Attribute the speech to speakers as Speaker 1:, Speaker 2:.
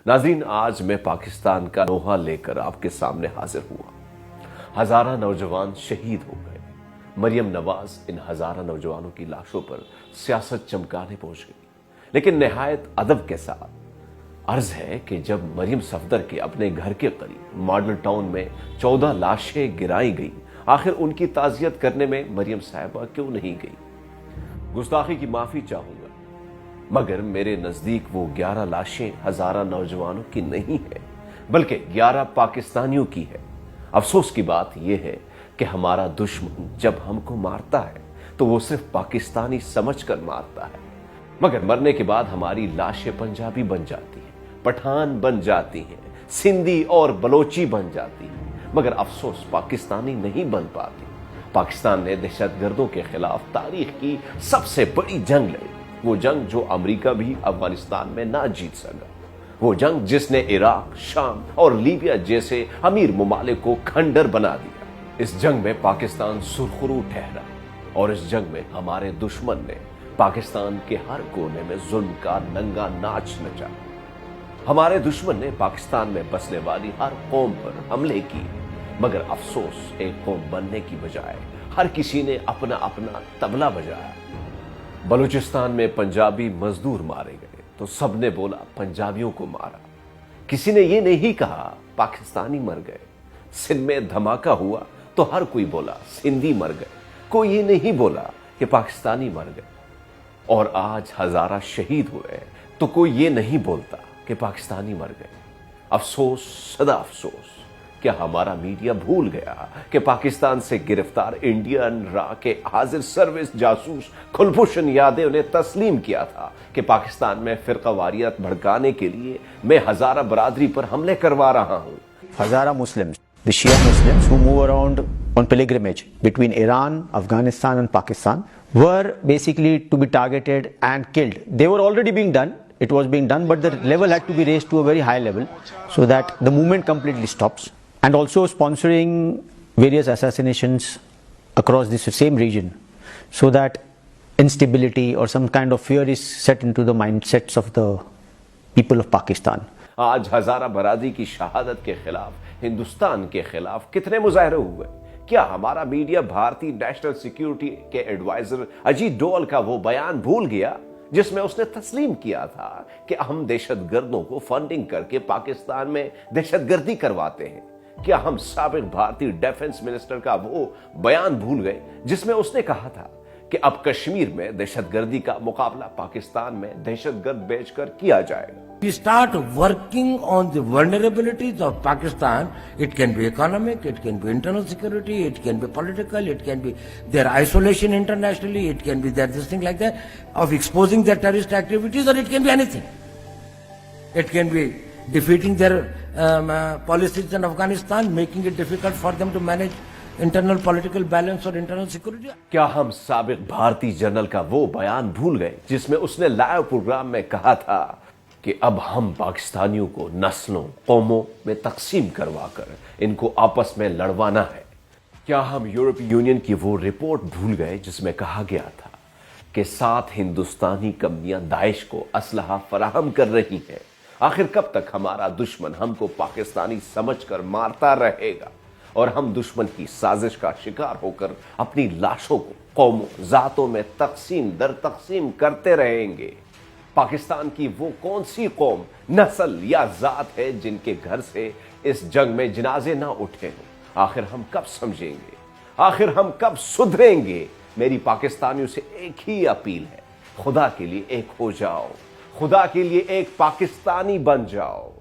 Speaker 1: नाज़रीन, आज मैं पाकिस्तान का नोहा लेकर आपके सामने हाजिर हुआ। हजारा नौजवान शहीद हो गए। मरियम नवाज इन हजारा नौजवानों की लाशों पर सियासत चमकाने पहुंच गई, लेकिन निहायत अदब के साथ अर्ज है कि जब मरियम सफदर के अपने घर के करीब मॉडल टाउन में 14 लाशें गिराई गई, आखिर उनकी ताज़ियत करने में मरियम साहिबा क्यों नहीं गई? गुस्ताखी की माफी चाहूंगा, मगर मेरे नजदीक वो 11 लाशें हजारा नौजवानों की नहीं है, बल्कि 11 पाकिस्तानियों की है। अफसोस की बात यह है कि हमारा दुश्मन जब हमको मारता है तो वो सिर्फ पाकिस्तानी समझकर मारता है, मगर मरने के बाद हमारी लाशें पंजाबी बन जाती हैं, पठान बन जाती हैं, सिंधी और बलोची बन जाती हैं, मगर अफसोस पाकिस्तानी नहीं बन पाती। पाकिस्तान ने दहशतगर्दों के खिलाफ तारीख की सबसे बड़ी जंग लड़ी, वो जंग जो अमेरिका भी अफगानिस्तान में ना जीत सका, वो जंग जिसने इराक, शाम और लीबिया जैसे अमीर ममालिक को खंडर बना दिया। इस जंग में पाकिस्तान सुरखरू ठहरा और इस जंग में हमारे दुश्मन ने पाकिस्तान के हर कोने में जुल्म का नंगा नाच नचा। हमारे दुश्मन ने पाकिस्तान में बसने वाली हर कौम पर हमले किए, मगर अफसोस एक कौम बनने की बजाय हर किसी ने अपना अपना तबला बजाया। बलूचिस्तान में पंजाबी मजदूर मारे गए तो सबने बोला पंजाबियों को मारा। किसी ने ये नहीं कहा पाकिस्तानी मर गए। सिंध में धमाका हुआ तो हर कोई बोला सिंधी मर गए, कोई ये नहीं बोला कि पाकिस्तानी मर गए। और आज हजारा शहीद हुए तो कोई ये नहीं बोलता कि पाकिस्तानी मर गए। अफसोस, सदा अफसोस, क्या हमारा मीडिया भूल गया कि पाकिस्तान से गिरफ्तार इंडियन रा के हाजिर सर्विस जासूस कुलभूषण यादव ने तस्लीम किया था कि पाकिस्तान में फिरकावारियत भड़काने के लिए मैं हजारा बरादरी पर हमले करवा रहा हूं।
Speaker 2: Hazara Muslims, the Shia Muslims who move around on pilgrimage between Iran, Afghanistan and Pakistan were basically to be targeted and killed. They were already being done. It was being done, but the level had to be raised to a very high level so that the movement completely stops. And also sponsoring various assassinations across this same region so that instability or some kind of fear is set into the mindsets of the people of Pakistan.
Speaker 1: आज हजारा बरादरी की शहादत के खिलाफ, हिंदुस्तान के खिलाफ कितने मुजाहरे हुए? क्या हमारा मीडिया भारतीय नेशनल सिक्योरिटी के एडवाइजर अजीत डोवाल का वो बयान भूल गया जिसमें उसने तस्लीम किया था कि हम दहशतगर्दों को फंडिंग करके पाकिस्तान में दहशतगर्दी करवाते हैं? क्या हम साबिक भारतीय डिफेंस मिनिस्टर का वो बयान भूल गए जिसमें उसने कहा था कि अब कश्मीर में दहशतगर्दी का मुकाबला पाकिस्तान में दहशतगर्द भेजकर किया जाएगा?
Speaker 3: We start working on the vulnerabilities of Pakistan. It can be economic, it can be internal security, it can be political, it can be their isolation internationally, it can be their this thing like that, of exposing their terrorist activities, or it can be anything. It can be defeating their policies in Afghanistan, making it difficult for them to manage internal political balance और internal security.
Speaker 1: क्या हम साबिक भारतीय general का वो बयान भूल गए जिसमें उसने लाइव प्रोग्राम में कहा था कि अब हम पाकिस्तानियों को नस्लों, कौमों में तकसीम करवाकर इनको आपस में लड़वाना है? क्या हम यूरोपीय यूनियन की वो रिपोर्ट भूल गए जिसमें कहा गया था कि 7 हिंदुस्तानी कंपनियां दाइश को असलहा फराहम कर रही हैं? आखिर कब तक हमारा दुश्मन हमको पाकिस्तानी समझकर मारता रहेगा और हम दुश्मन की साजिश का शिकार होकर अपनी लाशों को कौमों, जातों में तकसीम दर तकसीम करते रहेंगे? पाकिस्तान की वो कौन सी कौम, नस्ल या जात है जिनके घर से इस जंग में जनाजे ना उठे हों? आखिर हम कब समझेंगे? आखिर हम कब सुधरेंगे? मेरी पाकिस्तानियों से एक ही अपील है, खुदा के लिए एक हो जाओ, खुदा के लिए एक पाकिस्तानी बन जाओ।